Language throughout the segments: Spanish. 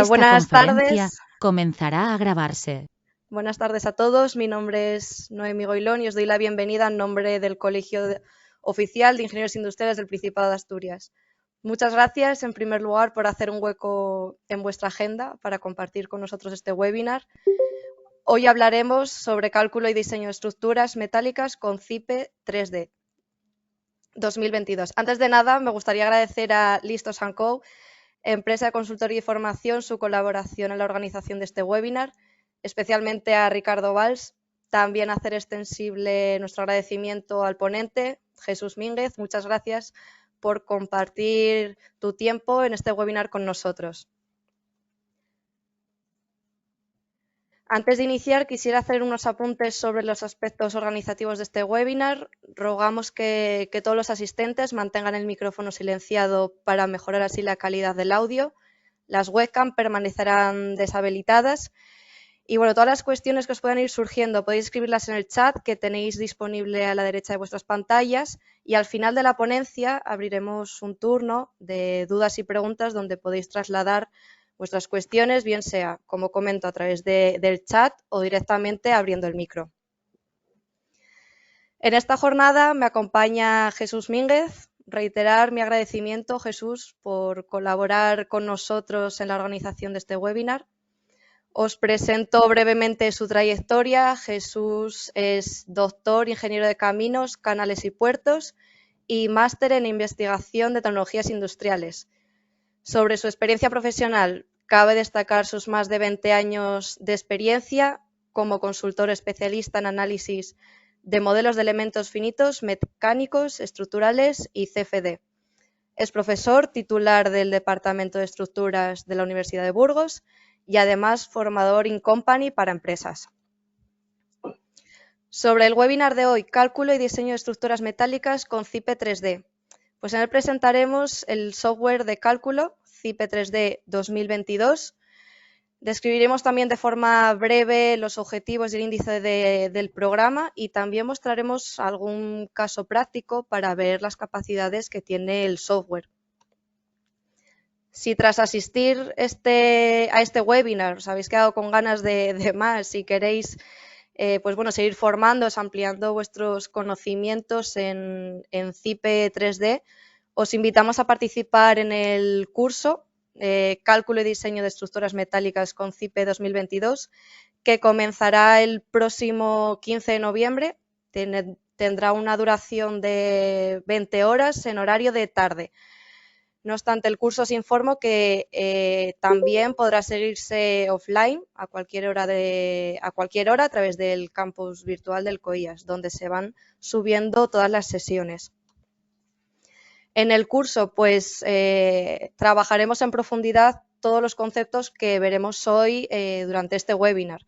Esta Buenas conferencia tardes. comenzará a grabarse. Buenas tardes a todos. Mi nombre es Noemi Goilón y os doy la bienvenida en nombre del Colegio Oficial de Ingenieros Industriales del Principado de Asturias. Muchas gracias, en primer lugar, por hacer un hueco en vuestra agenda para compartir con nosotros este webinar. Hoy hablaremos sobre cálculo y diseño de estructuras metálicas con CIPE 3D 2022. Antes de nada, me gustaría agradecer a Listos & Co, empresa de consultoría y formación, su colaboración en la organización de este webinar, especialmente a Ricardo Valls. También hacer extensible nuestro agradecimiento al ponente, Jesús Mínguez. Muchas gracias por compartir tu tiempo en este webinar con nosotros. Antes de iniciar, quisiera hacer unos apuntes sobre los aspectos organizativos de este webinar. Rogamos que todos los asistentes mantengan el micrófono silenciado para mejorar así la calidad del audio. Las webcam permanecerán deshabilitadas. Y bueno, todas las cuestiones que os puedan ir surgiendo podéis escribirlas en el chat que tenéis disponible a la derecha de vuestras pantallas, y al final de la ponencia abriremos un turno de dudas y preguntas donde podéis trasladar vuestras cuestiones, bien sea, como comento, a través del chat o directamente abriendo el micro. En esta jornada me acompaña Jesús Mínguez. Reiterar mi agradecimiento, Jesús, por colaborar con nosotros en la organización de este webinar. Os presento brevemente su trayectoria. Jesús es doctor, ingeniero de caminos, canales y puertos y máster en investigación de tecnologías industriales. Sobre su experiencia profesional, cabe destacar sus más de 20 años de experiencia como consultor especialista en análisis de modelos de elementos finitos, mecánicos, estructurales y CFD. Es profesor titular del Departamento de Estructuras de la Universidad de Burgos y además formador in company para empresas. Sobre el webinar de hoy, cálculo y diseño de estructuras metálicas con CIPE 3D. Pues en él presentaremos el software de cálculo CIPE 3D 2022. Describiremos también de forma breve los objetivos y el índice del programa, y también mostraremos algún caso práctico para ver las capacidades que tiene el software. Si tras asistir a este webinar os habéis quedado con ganas de más y queréis pues bueno, seguir formándoos, ampliando vuestros conocimientos en CIPE 3D, os invitamos a participar en el curso Cálculo y diseño de estructuras metálicas con CIPE 2022, que comenzará el próximo 15 de noviembre. Tendrá una duración de 20 horas en horario de tarde. No obstante, el curso os informo que también podrá seguirse offline a cualquier hora a través del campus virtual del COIAS, donde se van subiendo todas las sesiones. En el curso, pues, trabajaremos en profundidad todos los conceptos que veremos hoy durante este webinar.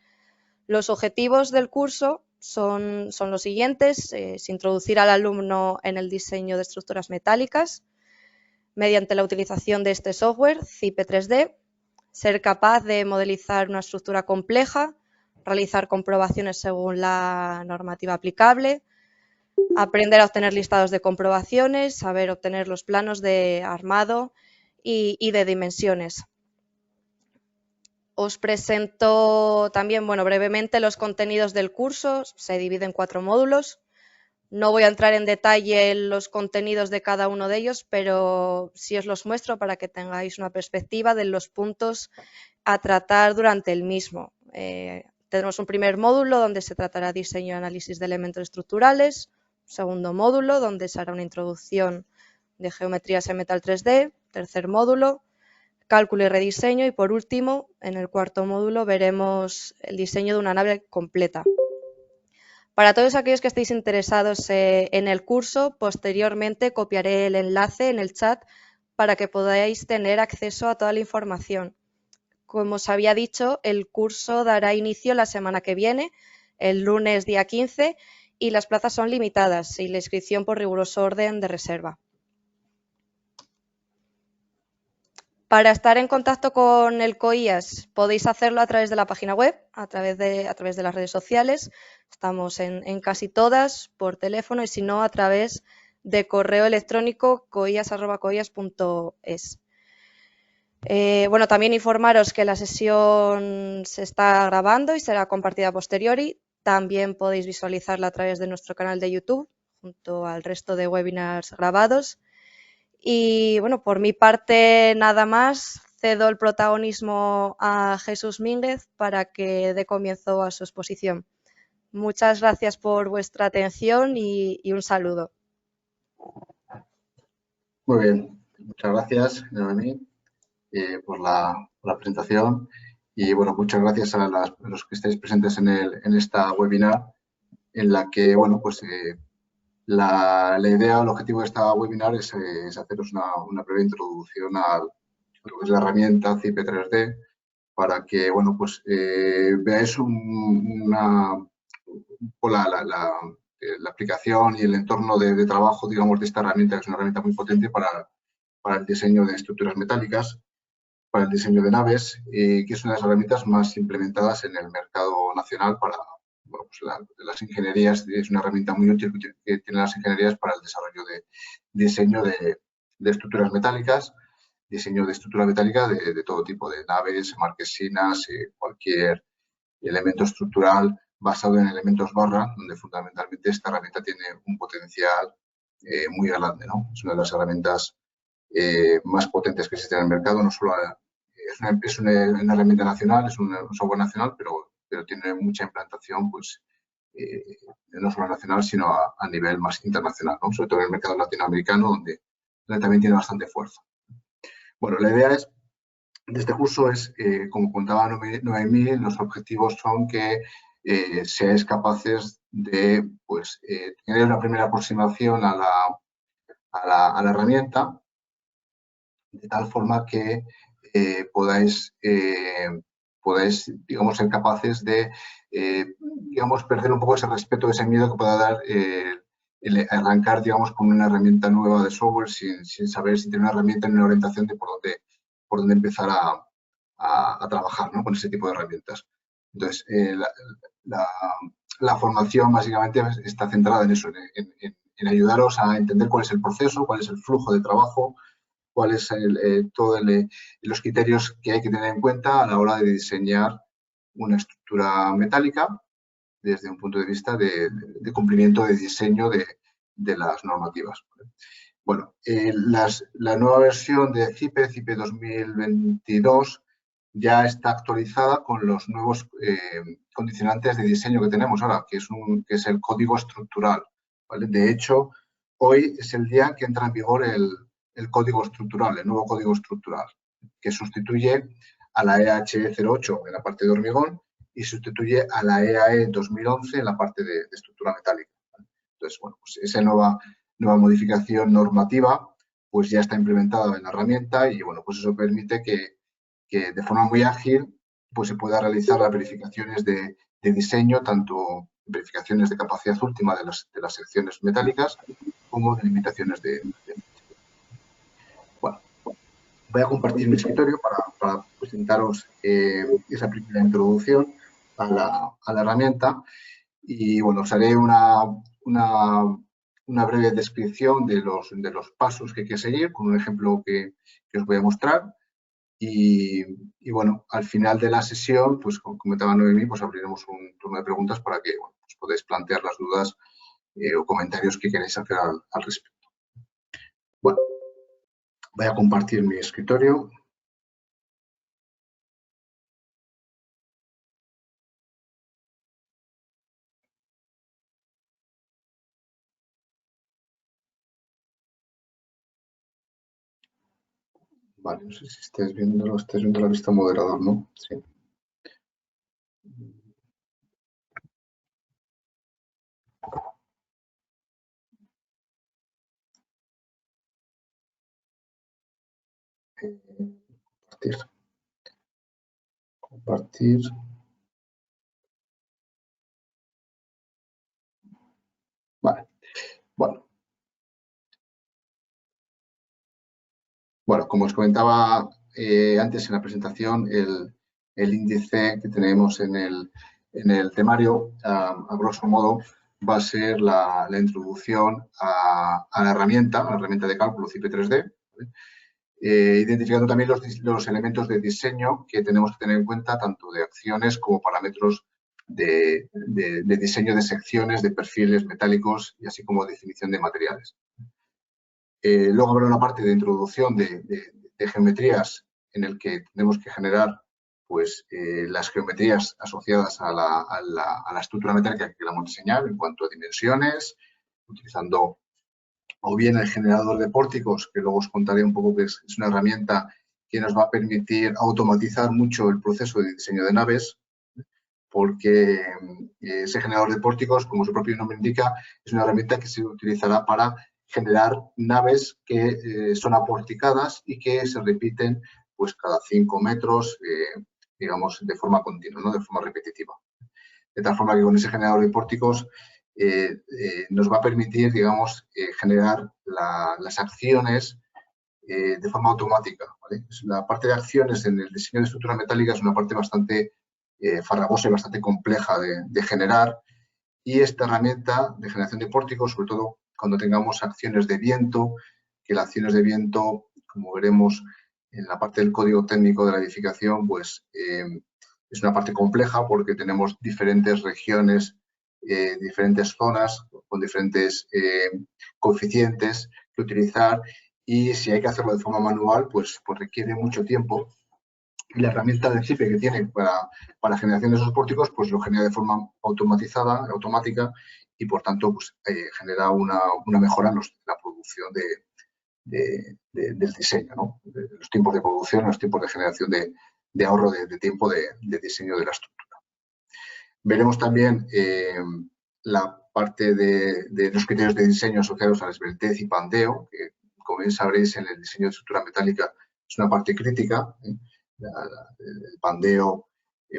Los objetivos del curso son los siguientes: introducir al alumno en el diseño de estructuras metálicas mediante la utilización de este software CIPE 3D, ser capaz de modelizar una estructura compleja, realizar comprobaciones según la normativa aplicable, aprender a obtener listados de comprobaciones, saber obtener los planos de armado y de dimensiones. Os presento también, bueno, brevemente los contenidos del curso. Se divide en 4 módulos. No voy a entrar en detalle en los contenidos de cada uno de ellos, pero sí os los muestro para que tengáis una perspectiva de los puntos a tratar durante el mismo. Tendremos un primer módulo donde se tratará diseño y análisis de elementos estructurales, segundo módulo donde se hará una introducción de geometrías en metal 3D, tercer módulo, cálculo y rediseño, y por último, en el cuarto módulo, veremos el diseño de una nave completa. Para todos aquellos que estéis interesados en el curso, posteriormente copiaré el enlace en el chat para que podáis tener acceso a toda la información. Como os había dicho, el curso dará inicio la semana que viene, el lunes día 15, y las plazas son limitadas y la inscripción por riguroso orden de reserva. Para estar en contacto con el COIAS podéis hacerlo a través de la página web, a través de las redes sociales. Estamos en casi todas, por teléfono, y si no, a través de correo electrónico coias@coias.es. Bueno, también informaros que la sesión se está grabando y será compartida a posteriori. También podéis visualizarla a través de nuestro canal de YouTube, junto al resto de webinars grabados. Y bueno, por mi parte nada más, cedo el protagonismo a Jesús Mínguez para que dé comienzo a su exposición. Muchas gracias por vuestra atención y un saludo. Muy bien, muchas gracias, Noemí, por la presentación. Y bueno, muchas gracias a los que estáis presentes en esta webinar, en la que, bueno, pues la idea o el objetivo de esta webinar es haceros una breve introducción a lo que es la herramienta CIPE 3D, para que, bueno, pues veáis la aplicación y el entorno de trabajo, digamos, de esta herramienta, que es una herramienta muy potente para el diseño de estructuras metálicas, para el diseño de naves, que es una de las herramientas más implementadas en el mercado nacional para, bueno, pues las ingenierías. Es una herramienta muy útil que tienen las ingenierías para el desarrollo de diseño de estructuras metálicas, diseño de estructura metálica de todo tipo, de naves, marquesinas, cualquier elemento estructural basado en elementos barra, donde fundamentalmente esta herramienta tiene un potencial muy grande, ¿no? Es una de las herramientas más potentes que existen en el mercado. No solo es una herramienta nacional, es un software nacional, pero tiene mucha implantación, pues, no solo nacional, sino a nivel más internacional, ¿no? Sobre todo en el mercado latinoamericano, donde también tiene bastante fuerza. Bueno, la idea de este curso es, como contaba Noemí, los objetivos son que seáis capaces de, pues, tener una primera aproximación a la herramienta, de tal forma que podáis, digamos, ser capaces de, digamos, perder un poco ese respeto, ese miedo que pueda dar el arrancar, digamos, con una herramienta nueva de software sin saber, sin tener una herramienta ni una orientación de por dónde empezar a trabajar, ¿no? Con ese tipo de herramientas. Entonces, la formación básicamente está centrada en eso, en ayudaros a entender cuál es el proceso, cuál es el flujo de trabajo, cuáles todos los criterios que hay que tener en cuenta a la hora de diseñar una estructura metálica desde un punto de vista de cumplimiento de diseño de las normativas. Bueno, la nueva versión de CIPE 2022, ya está actualizada con los nuevos condicionantes de diseño que tenemos ahora, que es el código estructural, ¿vale? De hecho, hoy es el día que entra en vigor el código estructural, el nuevo código estructural, que sustituye a la EHE 08 en la parte de hormigón y sustituye a la EAE 2011 en la parte de estructura metálica. Entonces, bueno, pues esa nueva modificación normativa pues ya está implementada en la herramienta y, bueno, pues eso permite que de forma muy ágil pues se pueda realizar las verificaciones de diseño, tanto verificaciones de capacidad última de las secciones metálicas como de limitaciones de Bueno, voy a compartir mi escritorio para presentaros esa primera introducción a la herramienta y, bueno, os haré una breve descripción de los pasos que hay que seguir con un ejemplo que os voy a mostrar. Y bueno, al final de la sesión, pues como comentaba Noemí, pues abriremos un turno de preguntas para que, bueno, pues podáis plantear las dudas o comentarios que queréis hacer al respecto. Bueno, voy a compartir mi escritorio. Vale, no sé si estáis viendo la vista moderador, ¿no? Sí. Compartir. Vale. Bueno, como os comentaba antes en la presentación, el índice que tenemos en el temario, a grosso modo, va a ser la introducción a la herramienta de cálculo CIPE 3D. ¿Vale? identificando también los elementos de diseño que tenemos que tener en cuenta, tanto de acciones como parámetros de diseño de secciones, de perfiles metálicos y así como definición de materiales. Luego habrá una parte de introducción de geometrías en el que tenemos que generar pues, las geometrías asociadas a la estructura metálica que queramos diseñar en cuanto a dimensiones, utilizando o bien el generador de pórticos, que luego os contaré un poco que es una herramienta que nos va a permitir automatizar mucho el proceso de diseño de naves, porque ese generador de pórticos, como su propio nombre indica, es una herramienta que se utilizará para generar naves que son aporticadas y que se repiten pues, cada 5 metros, digamos, de forma continua, ¿no? De forma repetitiva. De tal forma que con ese generador de pórticos nos va a permitir, digamos, generar las acciones de forma automática. ¿Vale? La parte de acciones en el diseño de estructura metálica es una parte bastante farragosa y bastante compleja de generar, y esta herramienta de generación de pórticos, sobre todo cuando tengamos acciones de viento, que las acciones de viento, como veremos en la parte del código técnico de la edificación, pues es una parte compleja porque tenemos diferentes regiones, diferentes zonas con diferentes coeficientes que utilizar, y si hay que hacerlo de forma manual, pues requiere mucho tiempo. Y la herramienta de CIPE que tiene para generación de esos pórticos, pues lo genera de forma automática, y por tanto pues, genera una mejora en la producción del diseño, ¿no? De los tiempos de producción, los tiempos de generación de ahorro de tiempo de diseño de la estructura. Veremos también la parte de los criterios de diseño asociados a la esbeltez y pandeo, que como bien sabréis en el diseño de estructura metálica es una parte crítica, el pandeo,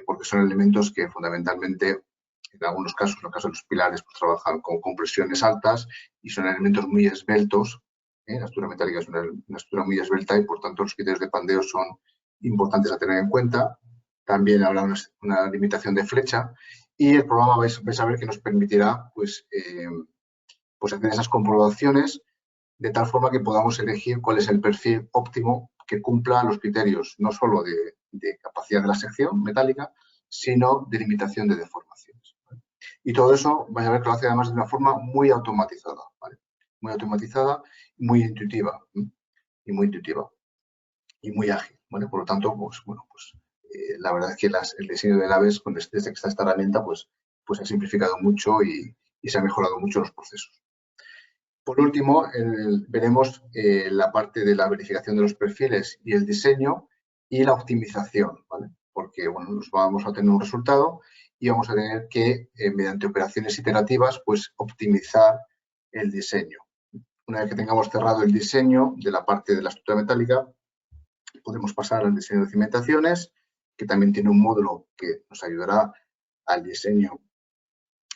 porque son elementos que fundamentalmente, en algunos casos, en el caso de los pilares, pues trabajan con compresiones altas y son elementos muy esbeltos. La estructura metálica es una estructura muy esbelta y, por tanto, los criterios de pandeo son importantes a tener en cuenta. También habrá una limitación de flecha, y el programa vais a ver que nos permitirá pues hacer esas comprobaciones de tal forma que podamos elegir cuál es el perfil óptimo que cumpla los criterios no solo de capacidad de la sección metálica, sino de limitación de deformaciones. ¿Vale? Y todo eso vais a ver que lo hace además de una forma muy automatizada, ¿vale? Muy automatizada, muy intuitiva, y muy ágil, ¿vale? Por lo tanto, pues bueno, pues la verdad es que el diseño de naves desde que está esta herramienta pues ha simplificado mucho y se ha mejorado mucho los procesos. Por último, veremos la parte de la verificación de los perfiles y el diseño y la optimización, ¿vale? Porque bueno, nos vamos a tener un resultado y vamos a tener que, mediante operaciones iterativas, pues optimizar el diseño. Una vez que tengamos cerrado el diseño de la parte de la estructura metálica, podemos pasar al diseño de cimentaciones, que también tiene un módulo que nos ayudará al diseño,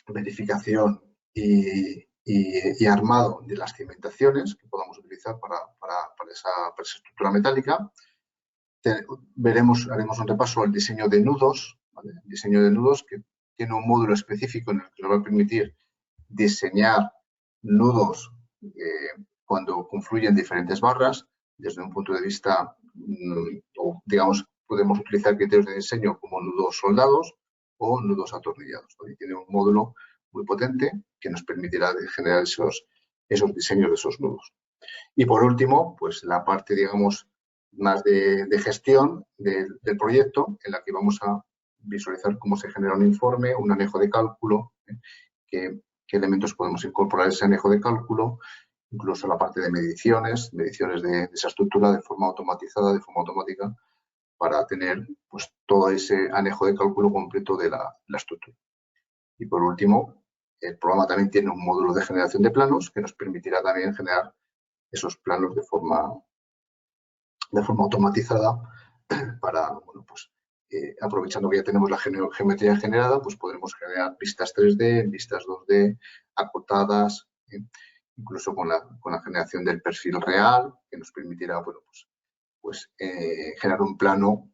verificación y armado de las cimentaciones que podamos utilizar para esa estructura metálica. Haremos un repaso al diseño de nudos, ¿vale? El diseño de nudos, que tiene un módulo específico en el que nos va a permitir diseñar nudos cuando confluyen diferentes barras, desde un punto de vista, o digamos, podemos utilizar criterios de diseño como nudos soldados o nudos atornillados, ¿vale? Tiene un módulo muy potente que nos permitirá generar esos diseños de esos nudos. Y por último, pues la parte, digamos, más de gestión del proyecto, en la que vamos a visualizar cómo se genera un informe, un anejo de cálculo, qué elementos podemos incorporar a ese anejo de cálculo, incluso la parte de mediciones de esa estructura de forma automatizada, de forma automática, para tener pues todo ese anejo de cálculo completo de la estructura. Y por último, el programa también tiene un módulo de generación de planos que nos permitirá también generar esos planos de forma automatizada para, bueno, pues aprovechando que ya tenemos la geometría generada, pues podremos generar vistas 3D, vistas 2D, acotadas, incluso con la generación del perfil real, que nos permitirá, bueno, pues generar un plano,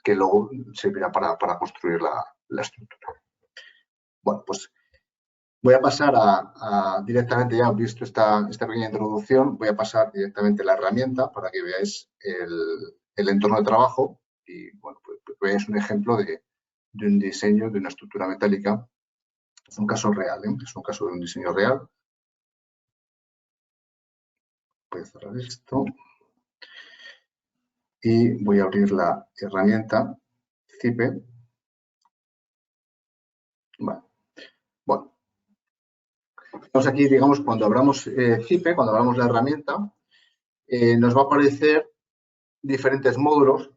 que luego servirá para construir la estructura. Bueno, pues Voy a pasar directamente, ya visto esta pequeña introducción, voy a pasar directamente a la herramienta para que veáis el entorno de trabajo y, bueno, pues veáis un ejemplo de un diseño de una estructura metálica. Es un caso real, ¿eh? Es un caso de un diseño real. Voy a cerrar esto y voy a abrir la herramienta CIPE. Vale. Bueno, estamos aquí, digamos, cuando abramos CIPE, cuando abramos la herramienta, nos va a aparecer diferentes módulos,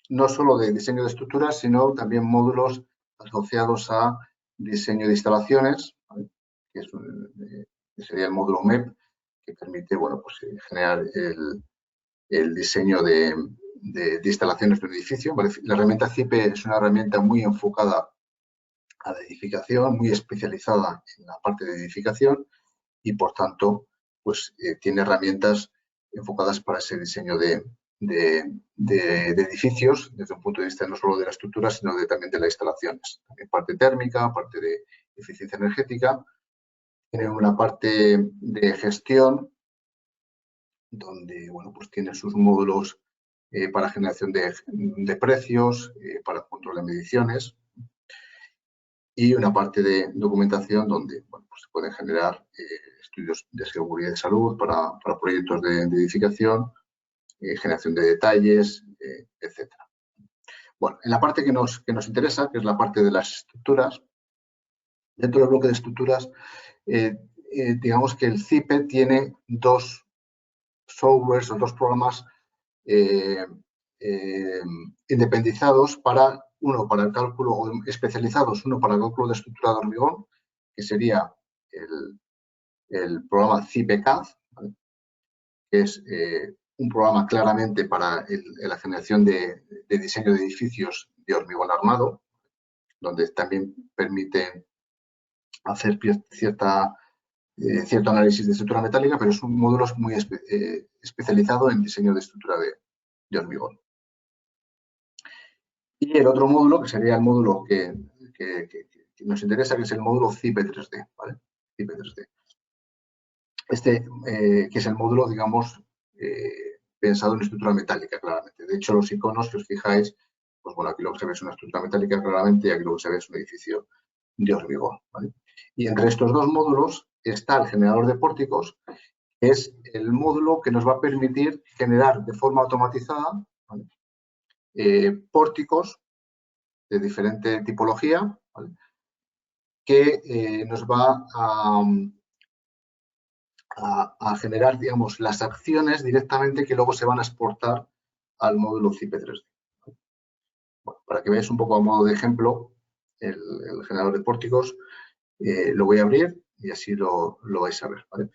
no solo de diseño de estructuras, sino también módulos asociados a diseño de instalaciones, ¿vale? Que sería el módulo MEP, que permite, bueno, pues, generar el diseño de instalaciones de un edificio, ¿vale? La herramienta CIPE es una herramienta muy enfocada a la edificación, muy especializada en la parte de edificación y, por tanto, pues tiene herramientas enfocadas para ese diseño de edificios desde un punto de vista no solo de la estructura, sino también de las instalaciones. También parte térmica, parte de eficiencia energética. Tiene una parte de gestión donde, bueno, pues tiene sus módulos para generación de precios, para control de mediciones, y una parte de documentación donde, bueno, pues se pueden generar estudios de seguridad y de salud para proyectos de edificación, generación de detalles, etcétera. Bueno, en la parte que nos interesa, que es la parte de las estructuras, dentro del bloque de estructuras, digamos que el CIPE tiene dos softwares o dos programas independizados uno para el cálculo, o especializados, uno para el cálculo de estructura de hormigón, que sería el programa CIPE-CAD, ¿vale? Que es un programa claramente para la generación de diseño de edificios de hormigón armado, donde también permite hacer cierto análisis de estructura metálica, pero es un módulo muy especializado en diseño de estructura de hormigón. Y el otro módulo, que sería el módulo que nos interesa, que es el módulo CIPE 3D, ¿vale? CIPE 3D. Que es el módulo, digamos, pensado en estructura metálica, claramente. De hecho, los iconos, si os fijáis, pues bueno, aquí lo que se ve es una estructura metálica, claramente, y aquí lo que se ve es un edificio de hormigón, ¿vale? Y entre estos dos módulos está el generador de pórticos, que es el módulo que nos va a permitir generar de forma automatizada, ¿vale? Pórticos de diferente tipología, ¿vale? Que nos va a generar, digamos, las acciones directamente que luego se van a exportar al módulo CIPE 3D. Bueno, para que veáis un poco a modo de ejemplo, el generador de pórticos, lo voy a abrir y así lo vais a ver, ¿vale?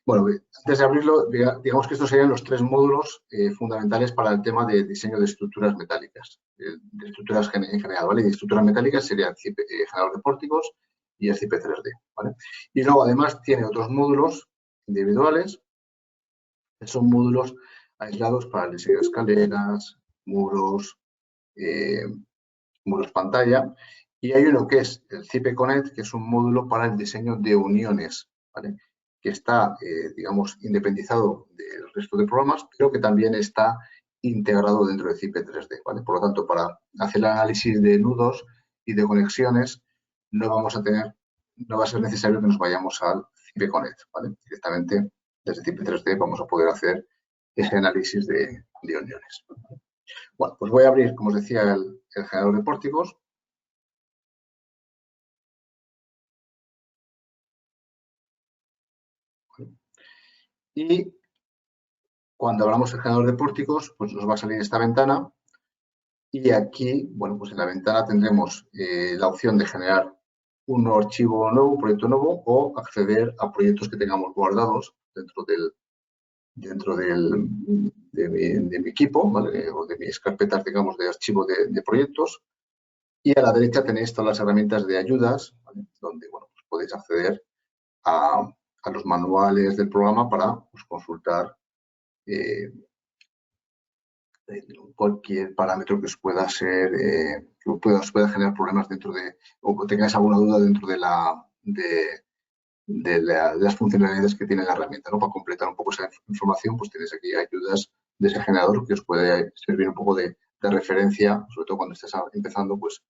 Bueno, antes de abrirlo, digamos que estos serían los tres módulos fundamentales para el tema de diseño de estructuras metálicas, de estructuras en general, ¿vale? Y de estructuras metálicas sería el generador de pórticos y el CIPE 3D, ¿vale? Y luego, además, tiene otros módulos individuales, que son módulos aislados para el diseño de escaleras, muros, muros pantalla. Y hay uno que es el CIPE Connect, que es un módulo para el diseño de uniones, ¿vale? Que está, digamos, independizado del resto de programas, pero que también está integrado dentro de CIPE 3D, ¿vale? Por lo tanto, para hacer el análisis de nudos y de conexiones, no va a ser necesario que nos vayamos al CIPE Connect, ¿vale? Directamente desde CIPE 3D vamos a poder hacer ese análisis de uniones. Bueno, pues voy a abrir, como os decía, el generador de pórticos. Y cuando abramos el generador de pórticos, pues nos va a salir esta ventana. Y aquí, bueno, pues en la ventana tendremos la opción de generar un archivo nuevo, un proyecto nuevo, o acceder a proyectos que tengamos guardados dentro de mi equipo, ¿vale? O de mis carpetas, digamos, de archivo de proyectos. Y a la derecha tenéis todas las herramientas de ayudas, ¿vale? Donde, bueno, pues podéis acceder a los manuales del programa para, pues, consultar cualquier parámetro que os pueda ser, que os pueda generar problemas dentro de, o tengáis alguna duda dentro de las funcionalidades que tiene la herramienta, ¿no? Para completar un poco esa información, pues tenéis aquí ayudas de ese generador que os puede servir un poco de referencia, sobre todo cuando estés empezando, pues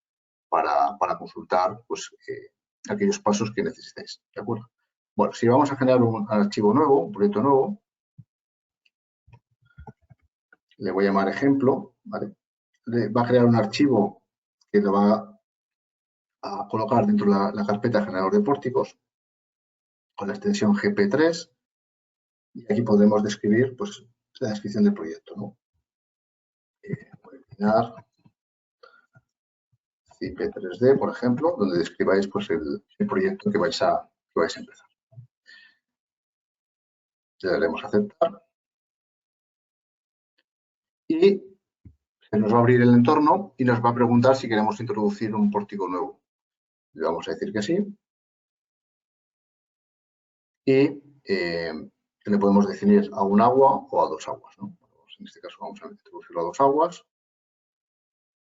para consultar pues, aquellos pasos que necesitéis, ¿de acuerdo? Bueno, si vamos a generar un archivo nuevo, un proyecto nuevo, le voy a llamar ejemplo, ¿vale? Va a crear un archivo que lo va a colocar dentro de la carpeta generador de pórticos con la extensión GP3 y aquí podremos describir pues, la descripción del proyecto, ¿no? Voy a eliminar CIP3D, por ejemplo, donde describáis pues, el proyecto que vais a empezar. Le daremos a aceptar y se nos va a abrir el entorno y nos va a preguntar si queremos introducir un pórtico nuevo. Le vamos a decir que sí y le podemos definir a un agua o a dos aguas, ¿no? Pues en este caso vamos a introducirlo a dos aguas.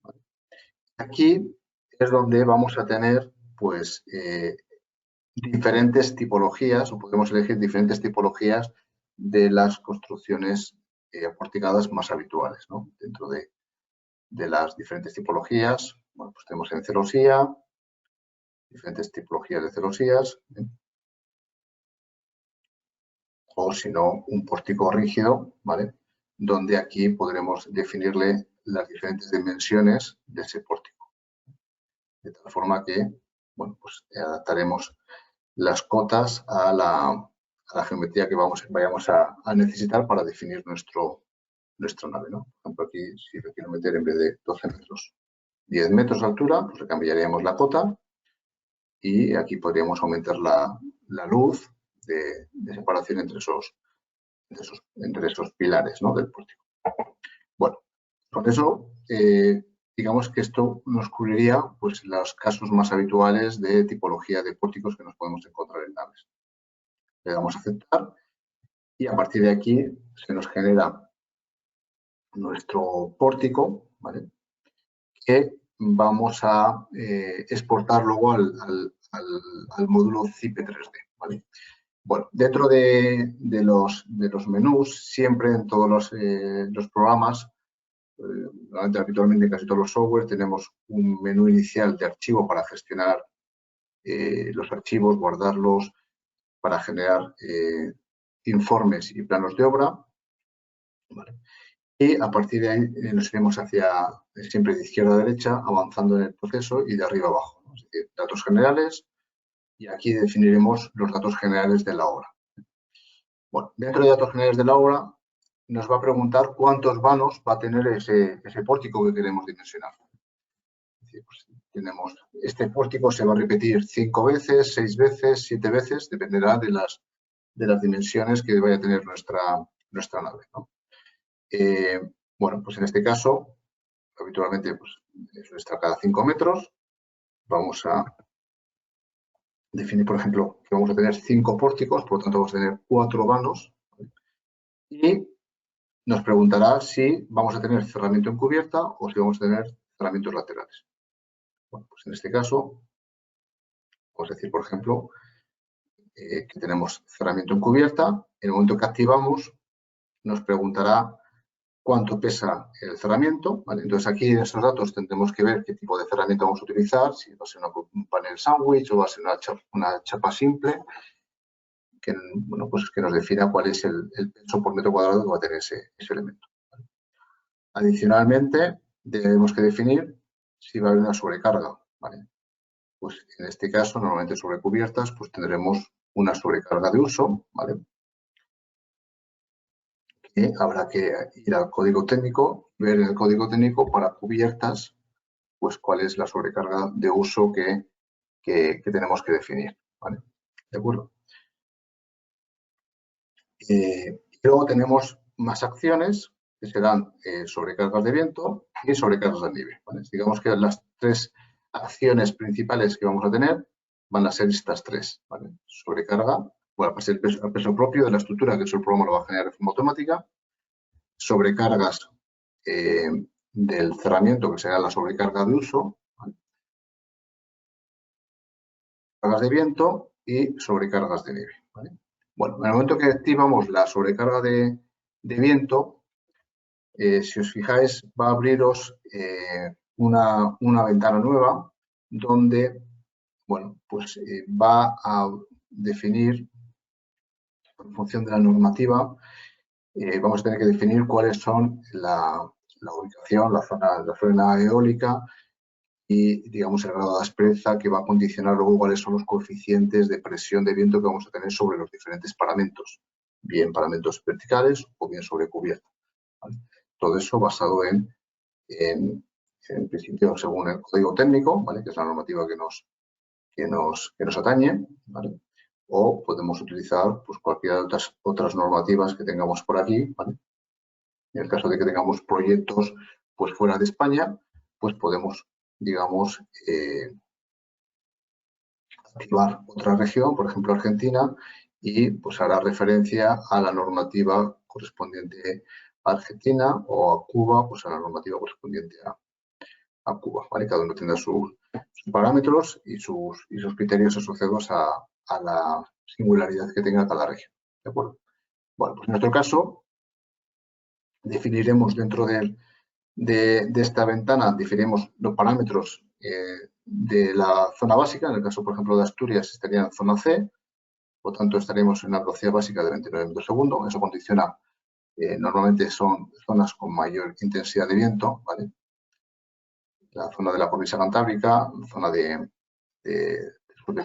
¿Vale? Aquí es donde vamos a tener pues diferentes tipologías o podemos elegir diferentes tipologías de las construcciones porticadas más habituales, ¿no? Dentro de las diferentes tipologías, bueno, pues tenemos en celosía, diferentes tipologías de celosías, o si no, un pórtico rígido, ¿vale? Donde aquí podremos definirle las diferentes dimensiones de ese pórtico. De tal forma que, bueno, pues adaptaremos las cotas a la geometría que vayamos a necesitar para definir nuestra nave, ¿no? Por ejemplo, aquí, si lo quiero meter en vez de 12 metros, 10 metros de altura, pues le cambiaríamos la cota y aquí podríamos aumentar la luz de separación entre esos pilares, ¿no? Del pórtico. Bueno, con eso, digamos que esto nos cubriría pues, los casos más habituales de tipología de pórticos que nos podemos encontrar en naves. Le damos a aceptar y a partir de aquí se nos genera nuestro pórtico, ¿vale? Que vamos a exportar luego al módulo CIP3D, ¿vale? Bueno, dentro de los menús, siempre en todos los programas, habitualmente en casi todos los software, tenemos un menú inicial de archivo para gestionar los archivos, guardarlos, para generar informes y planos de obra. ¿Vale? Y a partir de ahí nos iremos hacia siempre de izquierda a derecha, avanzando en el proceso y de arriba a abajo, ¿no? Es decir, datos generales y aquí definiremos los datos generales de la obra. Bueno, dentro de datos generales de la obra nos va a preguntar cuántos vanos va a tener ese pórtico que queremos dimensionar. Es decir, pues, tenemos, este pórtico se va a repetir 5 veces, 6 veces, 7 veces, dependerá de las dimensiones que vaya a tener nuestra nave, ¿no? Bueno, pues en este caso, habitualmente pues, está cada 5 metros. Vamos a definir, por ejemplo, que vamos a tener 5 pórticos, por lo tanto vamos a tener 4 vanos. Y nos preguntará si vamos a tener cerramiento en cubierta o si vamos a tener cerramientos laterales. Bueno, pues en este caso, vamos a decir, por ejemplo, que tenemos cerramiento en cubierta. En el momento que activamos, nos preguntará cuánto pesa el cerramiento, ¿vale? Entonces aquí en estos datos tendremos que ver qué tipo de cerramiento vamos a utilizar, si va a ser un panel sándwich o va a ser una chapa simple, que, bueno, pues que nos defina cuál es el peso por metro cuadrado que va a tener ese elemento, ¿vale? Adicionalmente, tenemos que definir si va a haber una sobrecarga, ¿vale? Pues en este caso, normalmente sobre cubiertas, pues tendremos una sobrecarga de uso, ¿vale? Que habrá que ir al código técnico, ver en el código técnico para cubiertas, pues cuál es la sobrecarga de uso que tenemos que definir, ¿vale? ¿De acuerdo? Y luego tenemos más acciones que serán sobrecargas de viento y sobrecargas de nieve, ¿vale? Digamos que las 3 acciones principales que vamos a tener van a ser estas 3, ¿vale? Sobrecarga, bueno, pues el peso propio de la estructura, que eso el programa lo va a generar de forma automática, sobrecargas del cerramiento, que será la sobrecarga de uso, ¿vale? Cargas de viento y sobrecargas de nieve, ¿vale? Bueno, en el momento que activamos la sobrecarga de viento, si os fijáis, va a abriros una ventana nueva donde, bueno, pues va a definir, en función de la normativa, vamos a tener que definir cuáles son la ubicación, la zona eólica y, digamos, el grado de aspereza que va a condicionar luego cuáles son los coeficientes de presión de viento que vamos a tener sobre los diferentes paramentos, bien paramentos verticales o bien sobre cubierta, ¿vale? Todo eso basado en principio, según el código técnico, ¿vale? Que es la normativa que nos atañe, ¿vale? O podemos utilizar pues, cualquiera de otras normativas que tengamos por aquí, ¿vale? En el caso de que tengamos proyectos pues, fuera de España, pues podemos, digamos, activar otra región, por ejemplo Argentina, y pues hará referencia a la normativa correspondiente a Argentina o a Cuba, pues a la normativa correspondiente a Cuba, ¿vale? Cada uno tendrá sus parámetros y sus criterios asociados a la singularidad que tenga cada región, ¿de acuerdo? Bueno, pues en nuestro caso definiremos dentro de esta ventana, definiremos los parámetros de la zona básica. En el caso, por ejemplo, de Asturias estaría en zona C, por lo tanto estaríamos en una velocidad básica de 29 metros segundo. Eso condiciona, normalmente son zonas con mayor intensidad de viento, ¿vale? La zona de la cornisa cantábrica, la zona de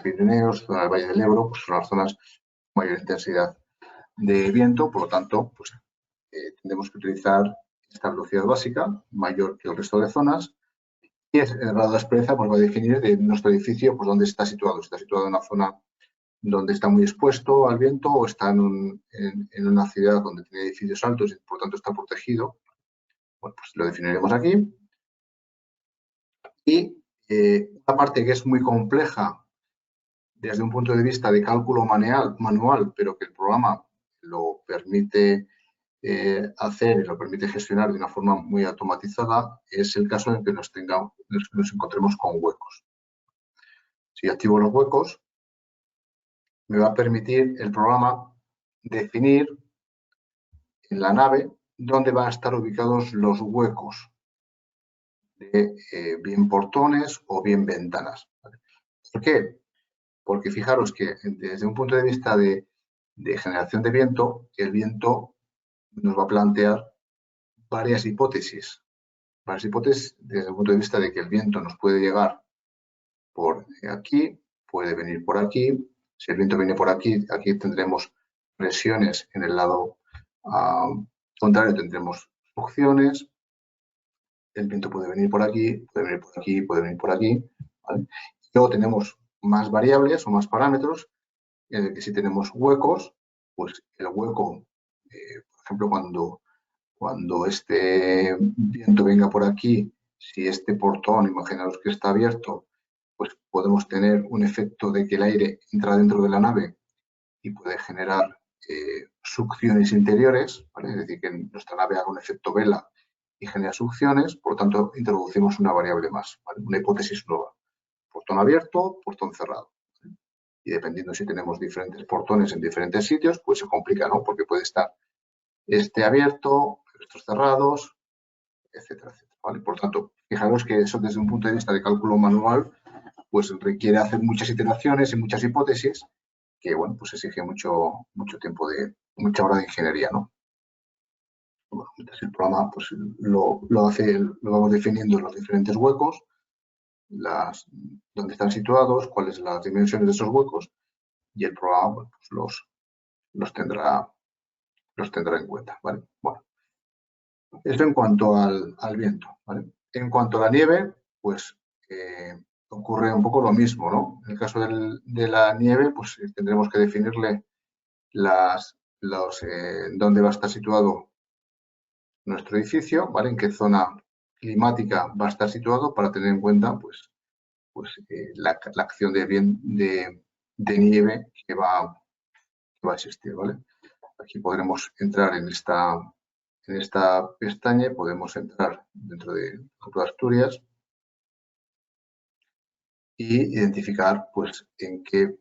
Pirineos, zona del Valle del Ebro, pues son las zonas con mayor intensidad de viento, por lo tanto, pues tendremos que utilizar esta velocidad básica mayor que el resto de zonas y el grado de aspereza pues, va a definir de nuestro edificio pues, dónde está situado. Está situado en una zona donde está muy expuesto al viento o está en una ciudad donde tiene edificios altos y por lo tanto está protegido. Bueno, pues lo definiremos aquí. Y una parte que es muy compleja desde un punto de vista de cálculo manual, pero que el programa lo permite hacer y lo permite gestionar de una forma muy automatizada, es el caso en el que nos encontremos con huecos. Si activo los huecos, me va a permitir el programa definir en la nave dónde van a estar ubicados los huecos de bien portones o bien ventanas. ¿Por qué? Porque fijaros que desde un punto de vista de generación de viento, el viento nos va a plantear varias hipótesis. Varias hipótesis desde el punto de vista de que el viento nos puede llegar por aquí, puede venir por aquí. Si el viento viene por aquí, aquí tendremos presiones en el lado contrario, tendremos succiones. El viento puede venir por aquí, puede venir por aquí, puede venir por aquí, ¿vale? Luego tenemos más variables o más parámetros en el que si tenemos huecos, pues el hueco, por ejemplo, cuando este viento venga por aquí, si este portón, imaginaos que está abierto, pues podemos tener un efecto de que el aire entra dentro de la nave y puede generar succiones interiores, ¿vale? Es decir, que nuestra nave haga un efecto vela y genera succiones, por lo tanto, introducimos una variable más, ¿vale? Una hipótesis nueva. Portón abierto, portón cerrado. Y dependiendo si tenemos diferentes portones en diferentes sitios, pues se complica, ¿no? Porque puede estar este abierto, estos cerrados, etcétera, etcétera, ¿vale? Por tanto, fijaros que eso desde un punto de vista de cálculo manual, pues requiere hacer muchas iteraciones y muchas hipótesis que, bueno, pues exige mucho tiempo mucha hora de ingeniería, ¿no? Bueno, entonces el programa pues lo vamos definiendo los diferentes huecos, dónde están situados, cuáles son las dimensiones de esos huecos y el programa pues, los tendrá en cuenta, ¿vale? Bueno, esto en cuanto al viento, ¿vale? En cuanto a la nieve, pues ocurre un poco lo mismo, ¿no? En el caso de la nieve, pues tendremos que definirle dónde va a estar situado nuestro edificio, ¿vale? En qué zona climática va a estar situado para tener en cuenta, pues la acción de nieve que va a existir, ¿vale? Aquí podremos entrar en esta En esta pestaña podemos entrar dentro de Asturias y identificar pues en qué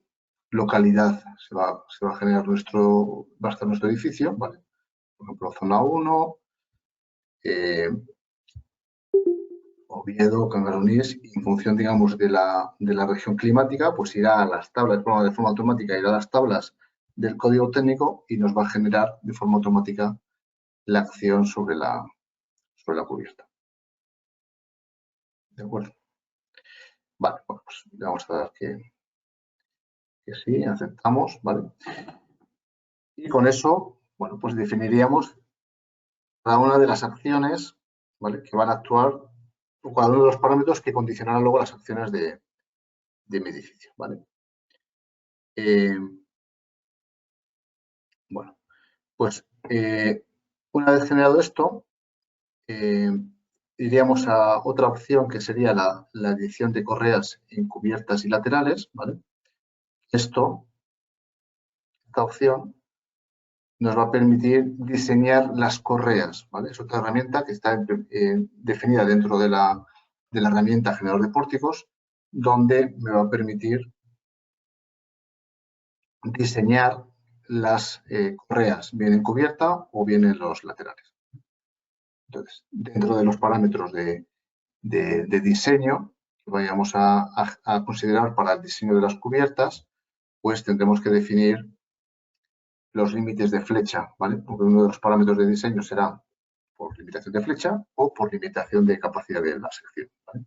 localidad se va a generar va a estar nuestro edificio, ¿vale? Por ejemplo, zona 1, Oviedo, Cangaronís, y en función, digamos, de la región climática, pues irá a las tablas, el programa de forma automática irá a las tablas del código técnico y nos va a generar de forma automática la acción sobre la cubierta. ¿De acuerdo? Vale, bueno, pues le vamos a dar que sí, aceptamos, ¿vale? Y con eso, bueno, pues definiríamos cada una de las acciones, ¿vale?, que van a actuar, o cada uno de los parámetros que condicionarán luego las acciones de mi edificio, ¿vale? Bueno, pues una vez generado esto, iríamos a otra opción que sería la adición de correas en cubiertas y laterales, ¿vale? Esta opción nos va a permitir diseñar las correas, ¿vale? Es otra herramienta que está definida dentro de la herramienta generador de pórticos, donde me va a permitir diseñar las correas bien en cubierta o bien en los laterales. Entonces, dentro de los parámetros de diseño que vayamos a considerar para el diseño de las cubiertas, pues tendremos que definir los límites de flecha, ¿vale? Porque uno de los parámetros de diseño será por limitación de flecha o por limitación de capacidad de la sección, ¿vale?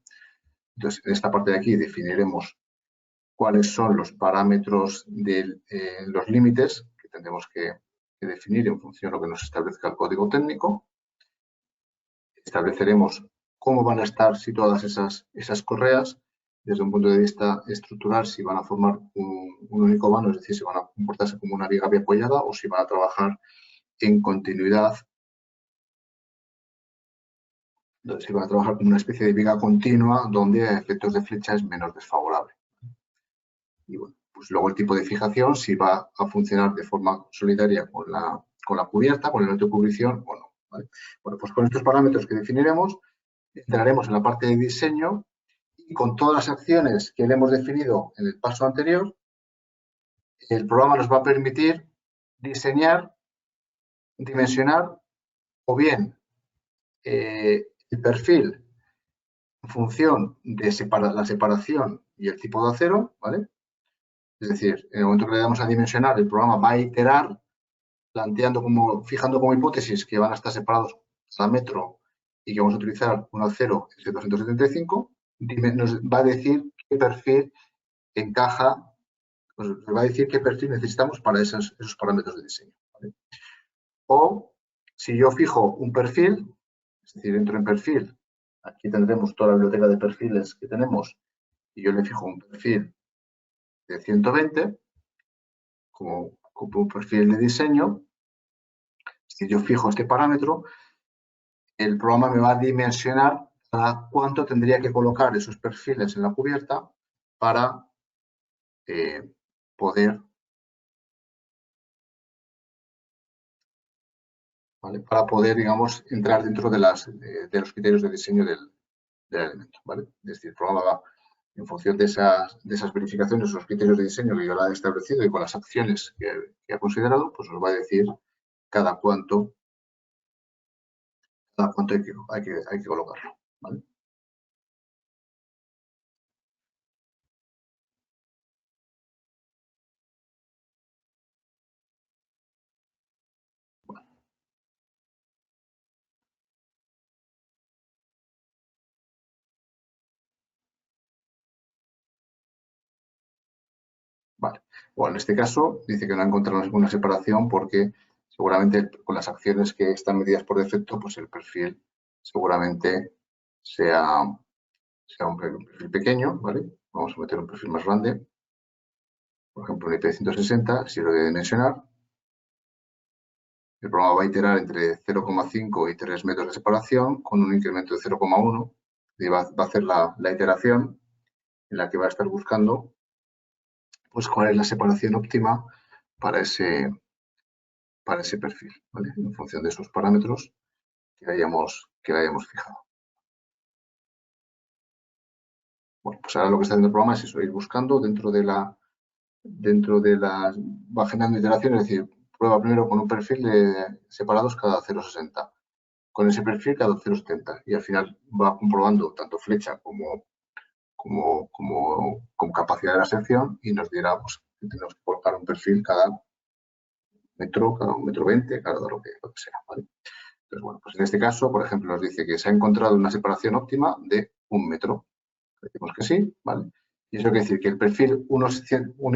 Entonces, en esta parte de aquí definiremos cuáles son los parámetros de los límites que tendremos que definir en función de lo que nos establezca el código técnico. Estableceremos cómo van a estar situadas esas correas desde un punto de vista estructural, si van a formar un único vano, es decir, si van a comportarse como una viga apoyada o si van a trabajar en continuidad, si van a trabajar como una especie de viga continua donde a efectos de flecha es menos desfavorable. Y bueno, pues luego el tipo de fijación, si va a funcionar de forma solidaria con la cubierta, con el elemento de cubrición o no, ¿vale? Bueno, pues con estos parámetros que definiremos, entraremos en la parte de diseño y con todas las acciones que le hemos definido en el paso anterior, el programa nos va a permitir diseñar, dimensionar o bien el perfil en función de la separación y el tipo de acero, ¿vale? Es decir, en el momento que le damos a dimensionar, el programa va a iterar fijando como hipótesis que van a estar separados a metro y que vamos a utilizar un acero S275, nos va a decir qué perfil encaja, nos va a decir qué perfil necesitamos para esos parámetros de diseño, ¿vale? O si yo fijo un perfil, es decir, entro en perfil, aquí tendremos toda la biblioteca de perfiles que tenemos y yo le fijo un perfil de 120 como un perfil de diseño. Si yo fijo este parámetro, el programa me va a dimensionar a cuánto tendría que colocar esos perfiles en la cubierta para poder, ¿vale?, digamos, entrar dentro de los criterios de diseño del elemento, ¿vale? Es decir, el programa va, en función de esas verificaciones, los criterios de diseño que yo la he establecido y con las acciones que ha considerado, pues nos va a decir cada cuánto hay que colocarlo, ¿vale? Vale. Bueno, en este caso dice que no ha encontrado ninguna separación porque seguramente con las acciones que están medidas por defecto, pues el perfil seguramente sea un perfil pequeño, ¿vale? Vamos a meter un perfil más grande. Por ejemplo, un IP160, si lo de dimensionar, el programa va a iterar entre 0,5 y 3 metros de separación con un incremento de 0,1 y va a hacer la iteración en la que va a estar buscando pues cuál es la separación óptima para ese perfil, ¿vale? En función de esos parámetros que hayamos fijado. Bueno, pues ahora lo que está haciendo el programa es eso, ir buscando dentro de las, va generando iteraciones, es decir, prueba primero con un perfil separados cada 0,60, con ese perfil cada 0,70 y al final va comprobando tanto flecha como capacidad de la sección y nos dirá pues, que tenemos que colocar un perfil cada 1,20 m, cada lo que sea, ¿vale? Entonces, bueno, pues en este caso, por ejemplo, nos dice que se ha encontrado una separación óptima de 1 metro. Decimos que sí, ¿vale? Y eso quiere decir que el perfil 1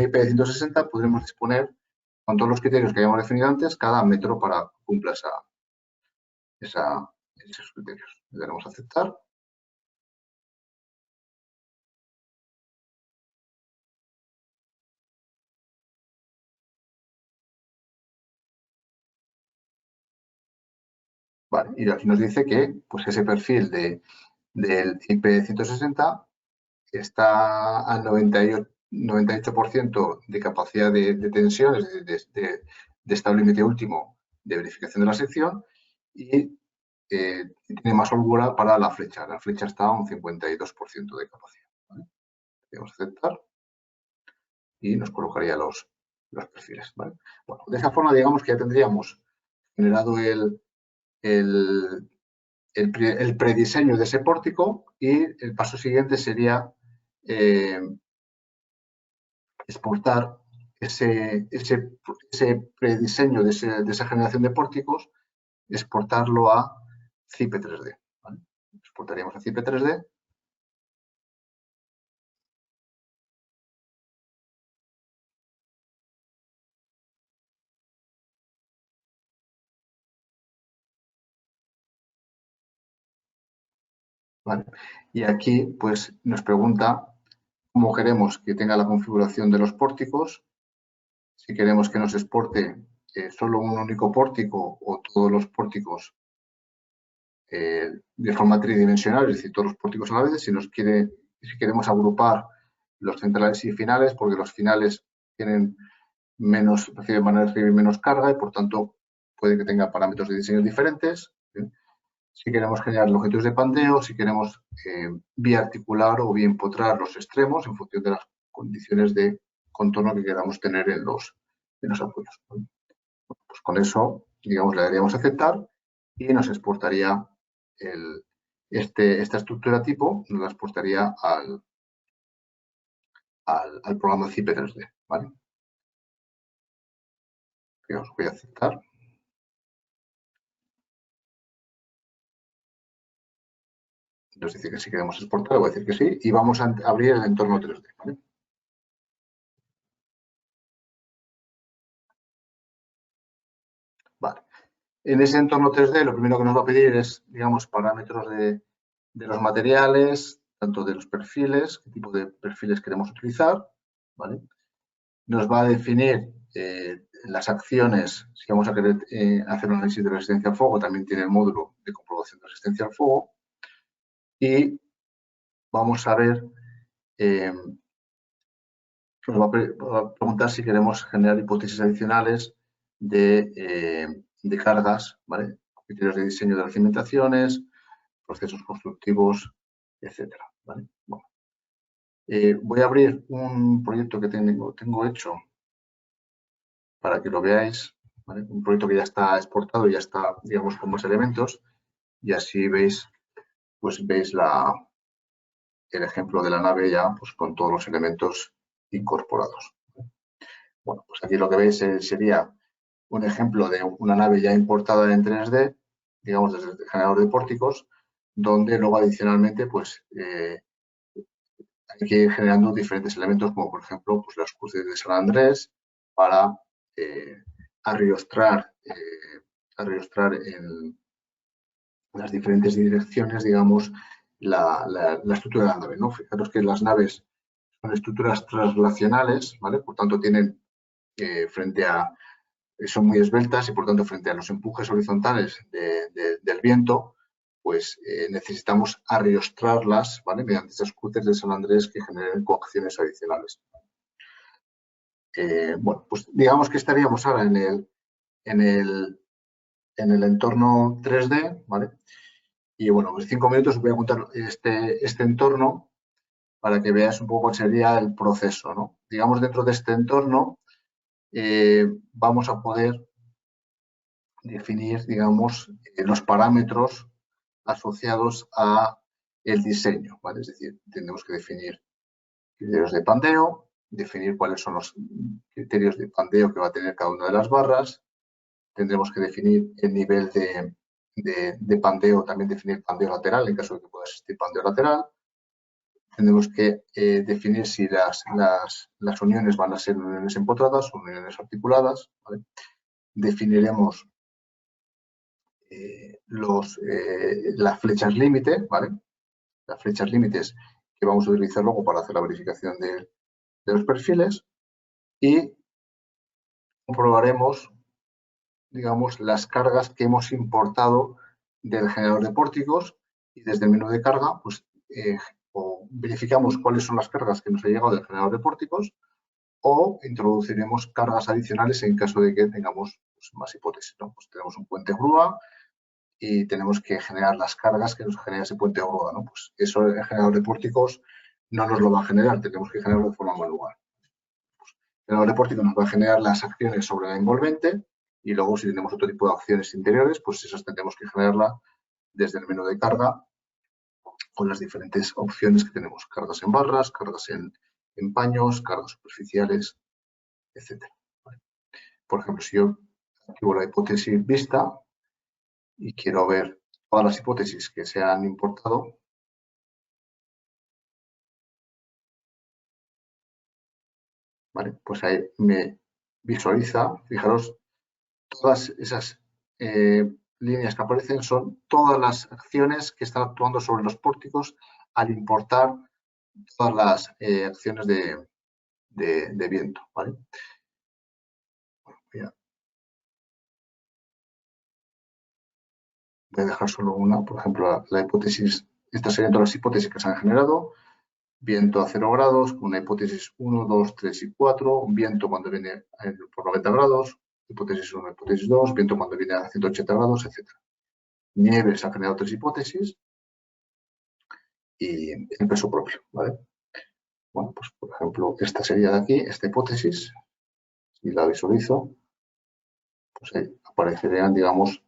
IP de 160 podremos disponer con todos los criterios que hayamos definido antes cada metro para que cumpla esos criterios. Le daremos a aceptar. Vale, y aquí nos dice que pues, ese perfil del IP 160 está al 98% de capacidad de tensión, es decir, de estado límite último de verificación de la sección y tiene más holgura para la flecha. La flecha está a un 52% de capacidad. ¿Vale? Vamos a aceptar y nos colocaría los perfiles. ¿Vale? Bueno, de esa forma, digamos que ya tendríamos generado el prediseño de ese pórtico y el paso siguiente sería exportar ese prediseño de esa generación de pórticos, exportarlo a CIPE 3D. ¿Vale? Exportaríamos a CIPE 3D. ¿Vale? Y aquí pues nos pregunta cómo queremos que tenga la configuración de los pórticos, si queremos que nos exporte solo un único pórtico o todos los pórticos de forma tridimensional, es decir, todos los pórticos a la vez, si queremos agrupar los centrales y finales, porque los finales van a recibir menos carga y por tanto puede que tenga parámetros de diseño diferentes. Si queremos generar longitudes de pandeo, si queremos biarticular o bien potrar los extremos en función de las condiciones de contorno que queramos tener en los apoyos. Pues con eso, digamos, le daríamos a aceptar y nos exportaría esta estructura tipo, nos la exportaría al programa CIPE 3D. ¿Vale? Os voy a aceptar. Nos dice que sí queremos exportar, voy a decir que sí, y vamos a abrir el entorno 3D. ¿Vale? Vale. En ese entorno 3D lo primero que nos va a pedir es, digamos, parámetros de los materiales, tanto de los perfiles, qué tipo de perfiles queremos utilizar. ¿Vale? Nos va a definir las acciones, si vamos a querer hacer un análisis de resistencia al fuego, también tiene el módulo de comprobación de resistencia al fuego. Y vamos a ver, nos va a preguntar si queremos generar hipótesis adicionales de cargas, ¿vale? Criterios de diseño de las cimentaciones, procesos constructivos, etcétera. ¿Vale? Bueno. Voy a abrir un proyecto que tengo hecho para que lo veáis, ¿vale? Un proyecto que ya está exportado y ya está, digamos, con más elementos y así veis, pues veis el ejemplo de la nave ya pues, con todos los elementos incorporados. Bueno, pues aquí lo que veis sería un ejemplo de una nave ya importada en 3D, digamos desde el generador de pórticos, donde luego adicionalmente pues hay que ir generando diferentes elementos como por ejemplo pues, las cruces de San Andrés para arriostrar en las diferentes direcciones, digamos, la estructura de la nave, ¿no? Fijaros que las naves son estructuras translacionales, ¿vale? Por tanto, tienen son muy esbeltas y, por tanto, frente a los empujes horizontales del viento, pues necesitamos arriostrarlas, ¿vale? Mediante estos cruces de San Andrés que generen coacciones adicionales. Bueno, pues digamos que estaríamos ahora en en el entorno 3D, ¿vale? Y bueno, pues 5 minutos os voy a contar este entorno para que veáis un poco cuál sería el proceso, ¿no? Digamos, dentro de este entorno vamos a poder definir, digamos, los parámetros asociados a el diseño, ¿vale? Es decir, tenemos que definir criterios de pandeo, definir cuáles son los criterios de pandeo que va a tener cada una de las barras, tendremos que definir el nivel de pandeo, también definir pandeo lateral en caso de que pueda existir pandeo lateral. Tendremos que definir si las uniones van a ser uniones empotradas o uniones articuladas, ¿vale? Definiremos las flechas límite, ¿vale? Las flechas límites que vamos a utilizar luego para hacer la verificación de los perfiles y comprobaremos, digamos, las cargas que hemos importado del generador de pórticos y desde el menú de carga, pues verificamos cuáles son las cargas que nos ha llegado del generador de pórticos o introduciremos cargas adicionales en caso de que tengamos pues, más hipótesis, ¿no? Pues tenemos un puente grúa y tenemos que generar las cargas que nos genera ese puente grúa, ¿no? Pues eso el generador de pórticos no nos lo va a generar, tenemos que generarlo de forma manual. Pues, el generador de pórticos nos va a generar las acciones sobre la envolvente y luego si tenemos otro tipo de acciones interiores, pues esas tendremos que generarla desde el menú de carga con las diferentes opciones que tenemos, cargas en barras, cargas en paños, cargas superficiales, etc. ¿Vale? Por ejemplo, si yo activo la hipótesis vista y quiero ver todas las hipótesis que se han importado, ¿vale? Pues ahí me visualiza, fijaros, todas esas líneas que aparecen son todas las acciones que están actuando sobre los pórticos al importar todas las acciones de viento, ¿vale? Bueno, voy a dejar solo una, por ejemplo, la hipótesis, estas serían todas las hipótesis que se han generado. Viento a 0 grados, una hipótesis 1, 2, 3 y 4, un viento cuando viene por 90 grados, hipótesis 1, hipótesis 2, viento cuando viene a 180 grados, etc. Nieve se ha generado 3 hipótesis y el peso propio, ¿vale? Bueno, pues por ejemplo, esta sería de aquí, esta hipótesis, si la visualizo, pues ahí aparecerían, digamos,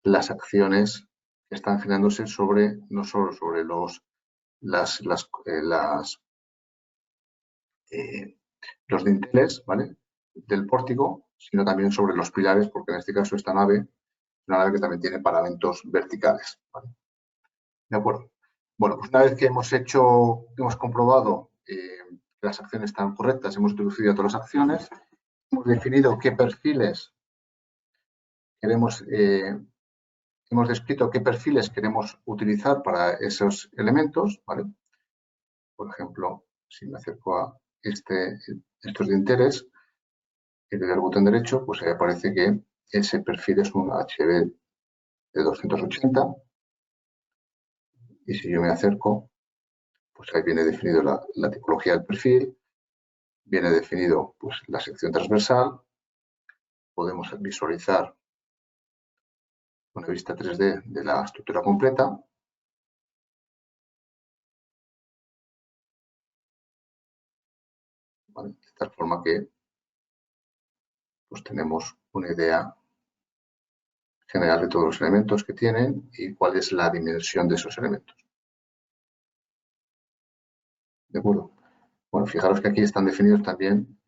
las acciones que están generándose sobre, no solo sobre los dinteles, ¿vale? Del pórtico, sino también sobre los pilares, porque en este caso esta nave es una nave que también tiene paramentos verticales, ¿vale? ¿De acuerdo? Bueno, pues una vez que hemos comprobado que las acciones están correctas, hemos introducido todas las acciones, hemos definido qué perfiles queremos, hemos descrito qué perfiles queremos utilizar para esos elementos, ¿vale? Por ejemplo, si me acerco a estos dinteles, y le doy al botón derecho, pues ahí aparece que ese perfil es un HB de 280 y si yo me acerco, pues ahí viene definido la tipología del perfil, viene definido pues, la sección transversal, podemos visualizar una vista 3D de la estructura completa. ¿Vale? De tal forma que pues, tenemos una idea general de todos los elementos que tienen y cuál es la dimensión de esos elementos. ¿De acuerdo? Bueno, fijaros que aquí están definidos también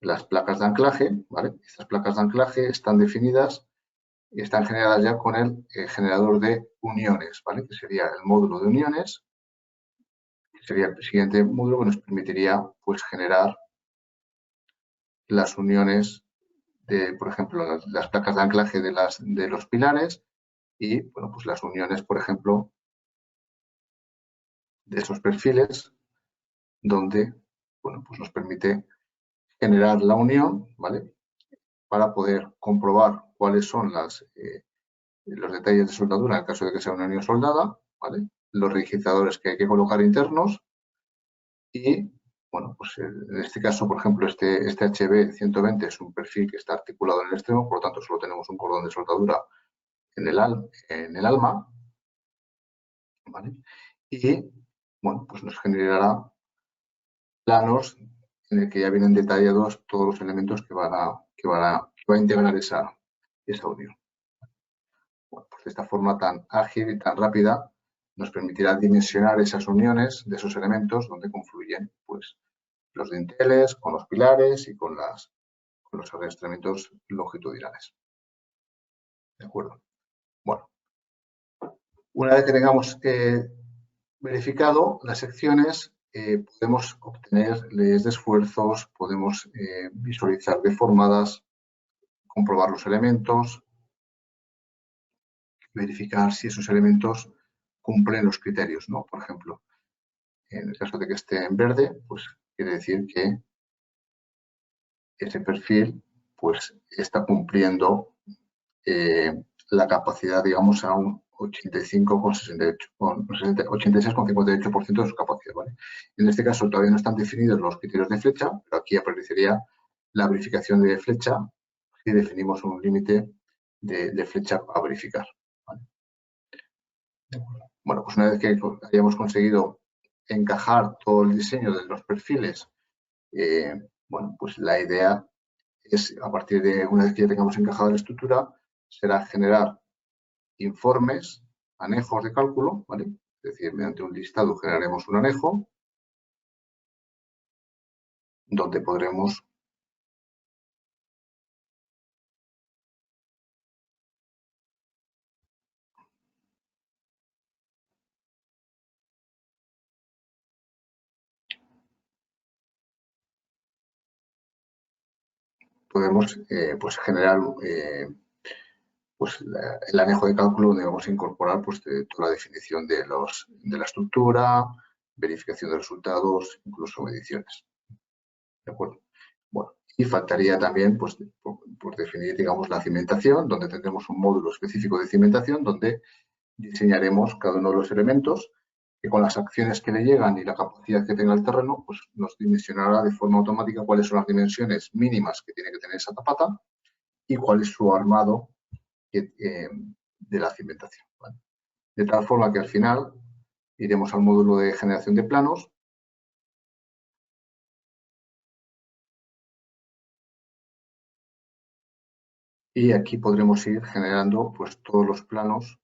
las placas de anclaje, ¿vale? Estas placas de anclaje están definidas y están generadas ya con el generador de uniones, ¿vale? Que sería el módulo de uniones, que sería el siguiente módulo que nos permitiría pues, generar las uniones de, por ejemplo, las placas de anclaje de los pilares y, bueno, pues las uniones, por ejemplo, de esos perfiles donde, bueno, pues nos permite generar la unión, ¿vale? Para poder comprobar cuáles son los detalles de soldadura en el caso de que sea una unión soldada, ¿vale? Los rigidizadores que hay que colocar internos y bueno, pues en este caso, por ejemplo, este HB120 es un perfil que está articulado en el extremo, por lo tanto, solo tenemos un cordón de soldadura en el alma, ¿vale? Y, bueno, pues nos generará planos en el que ya vienen detallados todos los elementos que va a integrar esa unión. Bueno, pues de esta forma tan ágil y tan rápida nos permitirá dimensionar esas uniones de esos elementos donde confluyen pues, los dinteles con los pilares y con los arrastramientos longitudinales. ¿De acuerdo? Bueno, una vez que tengamos verificado las secciones, podemos obtener leyes de esfuerzos, podemos visualizar deformadas, comprobar los elementos, verificar si esos elementos cumplen los criterios, ¿no? Por ejemplo, en el caso de que esté en verde, pues quiere decir que ese perfil pues está cumpliendo la capacidad, digamos, a un 86,58% de su capacidad, ¿vale? En este caso todavía no están definidos los criterios de flecha, pero aquí aparecería la verificación de flecha si definimos un límite de flecha a verificar, ¿vale? Bueno, pues una vez que hayamos conseguido encajar todo el diseño de los perfiles, bueno, pues la idea es, a partir de una vez que ya tengamos encajada la estructura, será generar informes, anejos de cálculo, ¿vale? Es decir, mediante un listado generaremos un anejo donde podemos pues generar pues el anejo de cálculo donde vamos a incorporar pues toda la definición de la estructura, verificación de resultados, incluso mediciones. ¿De acuerdo? Bueno, y faltaría también pues, por definir, digamos, la cimentación, donde tendremos un módulo específico de cimentación donde diseñaremos cada uno de los elementos que con las acciones que le llegan y la capacidad que tenga el terreno, pues nos dimensionará de forma automática cuáles son las dimensiones mínimas que tiene que tener esa zapata y cuál es su armado de la cimentación, ¿vale? De tal forma que al final iremos al módulo de generación de planos y aquí podremos ir generando pues todos los planos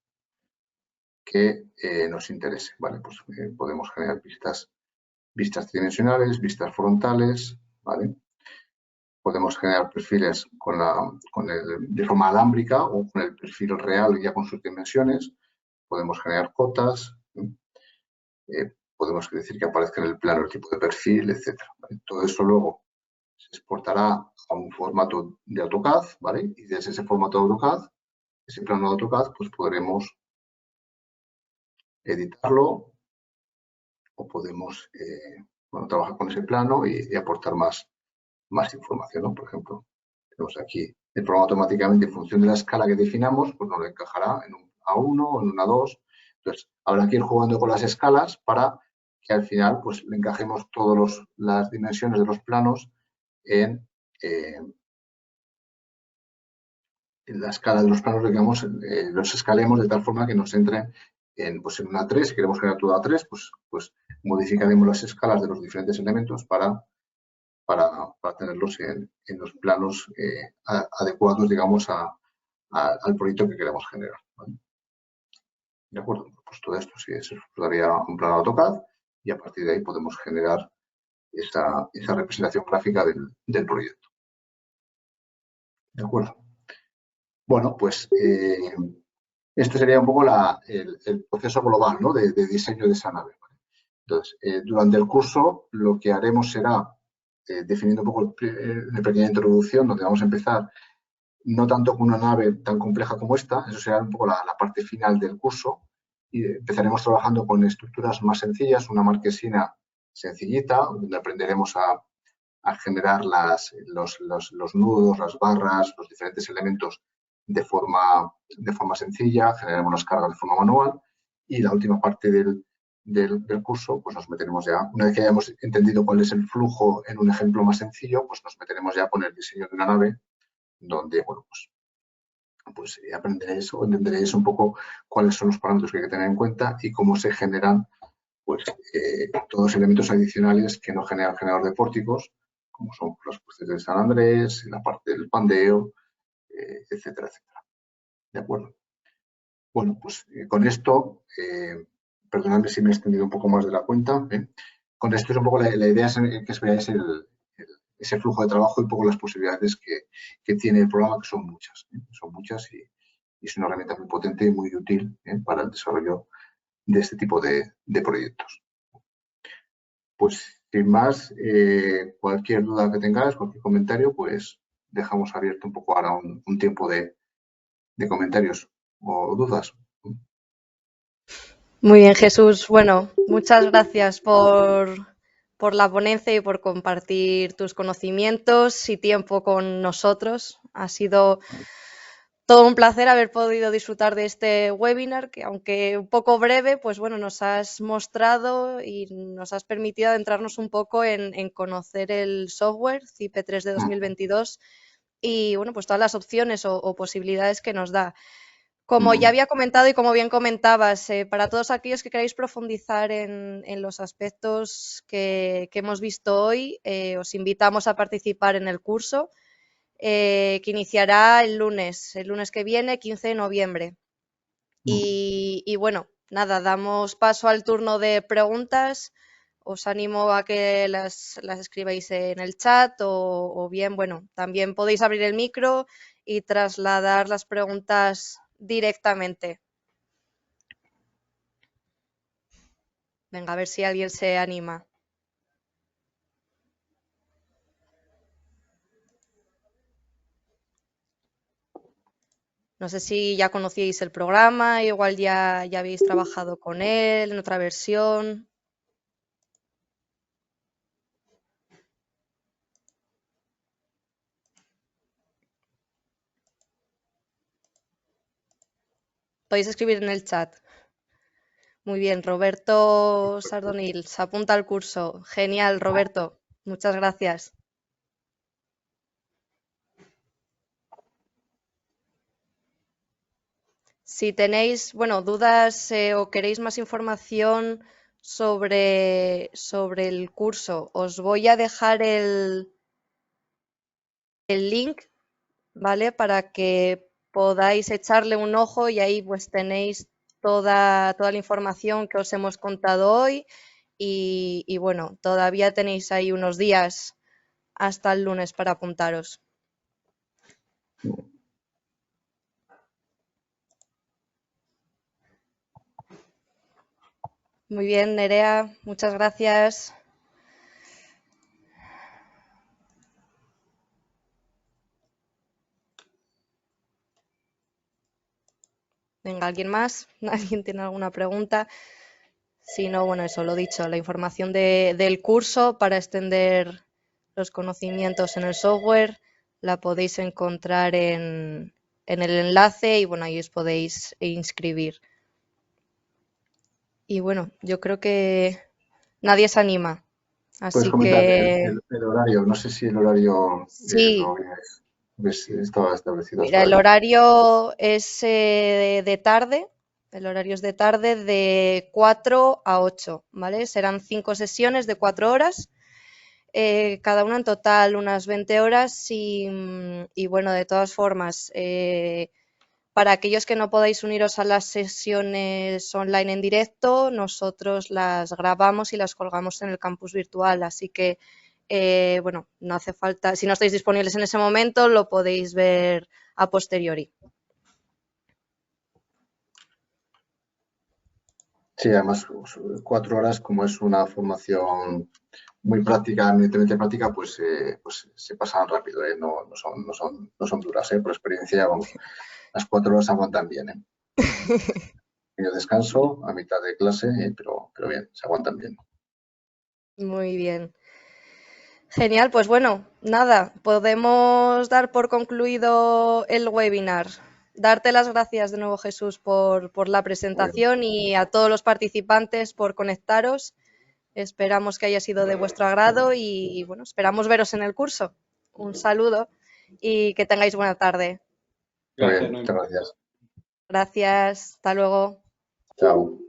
que nos interese, ¿vale? Pues podemos generar vistas tridimensionales, vistas frontales, ¿vale? Podemos generar perfiles de forma alámbrica o con el perfil real ya con sus dimensiones. Podemos generar cotas, podemos decir que aparezca en el plano el tipo de perfil, etc. ¿Vale? Todo eso luego se exportará a un formato de AutoCAD, ¿vale? Y desde ese formato de AutoCAD, ese plano de AutoCAD, pues podremos editarlo o podemos trabajar con ese plano y aportar más información, ¿no? Por ejemplo, tenemos aquí el programa automáticamente en función de la escala que definamos, pues nos lo encajará en un A1 o en un A2. Entonces, habrá que ir jugando con las escalas para que al final pues le encajemos todas las dimensiones de los planos en la escala de los planos, digamos, los escalemos de tal forma que nos entren en un A3. Si queremos generar todo A3, pues modificaremos las escalas de los diferentes elementos para tenerlos en los planos adecuados, digamos, al proyecto que queremos generar, ¿vale? ¿De acuerdo? Pues todo esto sí se daría un plano AutoCAD y a partir de ahí podemos generar esa representación gráfica del proyecto. ¿De acuerdo? Bueno, pues este sería un poco el proceso global, ¿no? de diseño de esa nave, ¿vale? Entonces, durante el curso lo que haremos será definiendo un poco una pequeña introducción donde vamos a empezar no tanto con una nave tan compleja como esta, eso será un poco la parte final del curso, y empezaremos trabajando con estructuras más sencillas, una marquesina sencillita, donde aprenderemos a generar los nudos, las barras, los diferentes elementos de forma sencilla, generaremos las cargas de forma manual y la última parte del del curso, pues nos meteremos ya, una vez que hayamos entendido cuál es el flujo en un ejemplo más sencillo, pues nos meteremos ya con el diseño de una nave, donde, bueno, pues aprenderéis o entenderéis un poco cuáles son los parámetros que hay que tener en cuenta y cómo se generan pues, todos los elementos adicionales que no genera el generador de pórticos, como son los cruces de San Andrés, la parte del pandeo, etcétera, etcétera. ¿De acuerdo? Bueno, pues con esto, perdonadme si me he extendido un poco más de la cuenta. Con esto es un poco la idea es que veáis ese flujo de trabajo y un poco las posibilidades que tiene el programa, que son muchas. Son muchas y es una herramienta muy potente y muy útil para el desarrollo de este tipo de proyectos. Pues sin más, cualquier duda que tengáis, cualquier comentario, pues dejamos abierto un poco ahora un tiempo de comentarios o dudas. Muy bien, Jesús. Bueno, muchas gracias por la ponencia y por compartir tus conocimientos y tiempo con nosotros. Ha sido todo un placer haber podido disfrutar de este webinar, que aunque un poco breve, pues bueno, nos has mostrado y nos has permitido adentrarnos un poco en conocer el software CIPE 3D 2022 y bueno, pues todas las opciones o posibilidades que nos da. Como ya había comentado y como bien comentabas, para todos aquellos que queráis profundizar en los aspectos que hemos visto hoy, os invitamos a participar en el curso que iniciará el lunes que viene, 15 de noviembre. Y bueno, nada, damos paso al turno de preguntas. Os animo a que las escribáis en el chat o bien, bueno, también podéis abrir el micro y trasladar las preguntas directamente. Venga, a ver si alguien se anima. No sé si ya conocíais el programa, igual ya habéis trabajado con él en otra versión. Podéis escribir en el chat. Muy bien, Roberto Sardonil, se apunta al curso. Genial, Roberto. Muchas gracias. Si tenéis, bueno, dudas o queréis más información sobre el curso, os voy a dejar el link, ¿vale? Para que podáis echarle un ojo y ahí pues tenéis toda la información que os hemos contado hoy y bueno, todavía tenéis ahí unos días hasta el lunes para apuntaros. Muy bien, Nerea, muchas gracias. Venga, ¿alguien más? ¿Alguien tiene alguna pregunta? Si no, bueno, eso lo dicho, la información del curso para extender los conocimientos en el software la podéis encontrar en el enlace y bueno, ahí os podéis inscribir. Y bueno, yo creo que nadie se anima. Puedes Así comentar que el horario. No sé si el horario sí, estaba establecido mira, hasta el ahora. horario es de tarde. El horario es de tarde de 4 a 8, ¿vale? Serán 5 sesiones de 4 horas. Cada una en total unas 20 horas y bueno, de todas formas, para aquellos que no podáis uniros a las sesiones online en directo, nosotros las grabamos y las colgamos en el campus virtual, así que bueno, no hace falta, si no estáis disponibles en ese momento, lo podéis ver a posteriori. Sí, además 4 horas, como es una formación muy práctica, eminentemente práctica, pues se pasan rápido, no son duras, por experiencia, vamos, las 4 horas aguantan bien. Pequeño descanso a mitad de clase, pero bien, se aguantan bien. Muy bien. Genial, pues bueno, nada, podemos dar por concluido el webinar. darte las gracias de nuevo, Jesús, por la presentación y a todos los participantes por conectaros. Esperamos que haya sido de vuestro agrado y bueno, esperamos veros en el curso. Un saludo y que tengáis buena tarde. Muy bien, muchas gracias. Gracias, hasta luego. Chao.